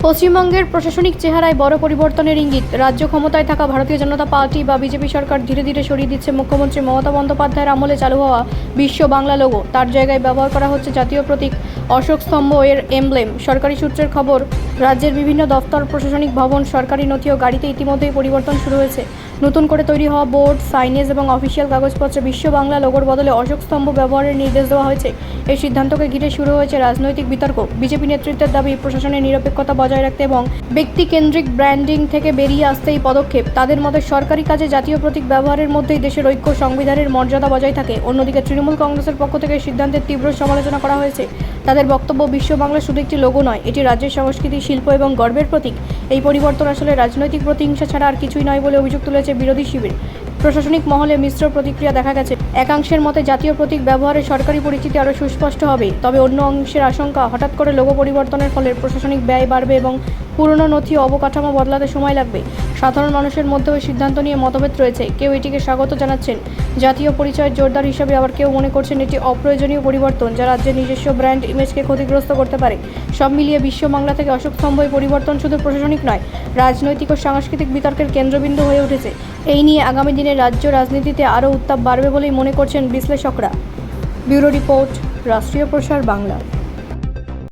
পশ্চিমবঙ্গের প্রশাসনিক চেহারায় বড় পরিবর্তনের ইঙ্গিত। রাজ্য ক্ষমতায় থাকা ভারতীয় জনতা পার্টি বা বিজেপি সরকার ধীরে ধীরে সরিয়ে দিচ্ছে মুখ্যমন্ত্রী মমতা বন্দ্যোপাধ্যায়ের আমলে চালু হওয়া বিশ্ব বাংলা লোগো। তার জায়গায় ব্যবহার করা হচ্ছে জাতীয় প্রতীক অশোক স্তম্ভ এর এমব্লেম। সরকারি সূত্রের খবর, রাজ্যের বিভিন্ন দফতর, প্রশাসনিক ভবন, সরকারি নথি ও গাড়িতে ইতিমধ্যেই পরিবর্তন শুরু হয়েছে। নতুন করে তৈরি হওয়া বোর্ড, সাইনেজ এবং অফিসিয়াল কাগজপত্রে বিশ্ব বাংলা লোগোর বদলে অশোক স্তম্ভ ব্যবহারের নির্দেশ দেওয়া হয়েছে। এই সিদ্ধান্তকে ঘিরে শুরু হয়েছে রাজনৈতিক বিতর্ক। বিজেপি নেতৃত্বের দাবি, প্রশাসনের নিরপেক্ষতা বজায় রাখতে এবং ব্যক্তিকেন্দ্রিক ব্র্যান্ডিং থেকে বেরিয়ে আসতে এই পদক্ষেপ। তাদের মতে সরকারি কাজে জাতীয় প্রতীক ব্যবহারের মধ্যেই দেশের ঐক্য, সংবিধানের মর্যাদা বজায় থাকে। অন্যদিকে তৃণমূল কংগ্রেসের পক্ষ থেকে সিদ্ধান্তের তীব্র সমালোচনা করা হয়েছে। তাদের বক্তব্য, বিশ্ব বাংলা শুধু একটি লোগো নয়, এটি রাজ্যের সংস্কৃতি, শিল্প এবং গর্বের প্রতীক। এই পরিবর্তন আসলে রাজনৈতিক প্রতিহিংসা ছাড়া আর কিছুই নয় বলে অভিযোগ তুলেছে বিরোধী শিবির। প্রশাসনিক মহলে মিশ্র প্রতিক্রিয়া দেখা গেছে। একাংশের মতে জাতীয় প্রতীক ব্যবহারে সরকারি পরিচিতি আরও সুস্পষ্ট হবে, তবে অন্য অংশের আশঙ্কা, হঠাৎ করে লোগো পরিবর্তনের ফলে প্রশাসনিক ব্যয় বাড়বে এবং পুরনো নথি ও অবকাঠামো বদলাতে সময় লাগবে। সাধারণ মানুষের মধ্যেও এই সিদ্ধান্ত নিয়ে মতভেদ রয়েছে। কেউ এটিকে স্বাগত জানাচ্ছেন, জাতীয় পরিচয়ের জোরদার হিসাবে, আবার কেউ মনে করছেন এটি অপ্রয়োজনীয় পরিবর্তন যা রাজ্যের নিজস্ব ব্র্যান্ড ইমেজকে ক্ষতিগ্রস্ত করতে পারে। সব মিলিয়ে বিশ্ব বাংলা থেকে অশোক স্তম্ভ এই পরিবর্তন শুধু প্রশাসনিক নয়, রাজনৈতিক ও সাংস্কৃতিক বিতর্কের কেন্দ্রবিন্দু হয়ে উঠেছে। এই নিয়ে আগামী দিনে রাজ্য রাজনীতিতে আরও উত্তাপ বাড়বে বলেই মনে করছেন বিশ্লেষকরা। ব্যুরো রিপোর্ট, রাষ্ট্রীয় প্রসার বাংলা।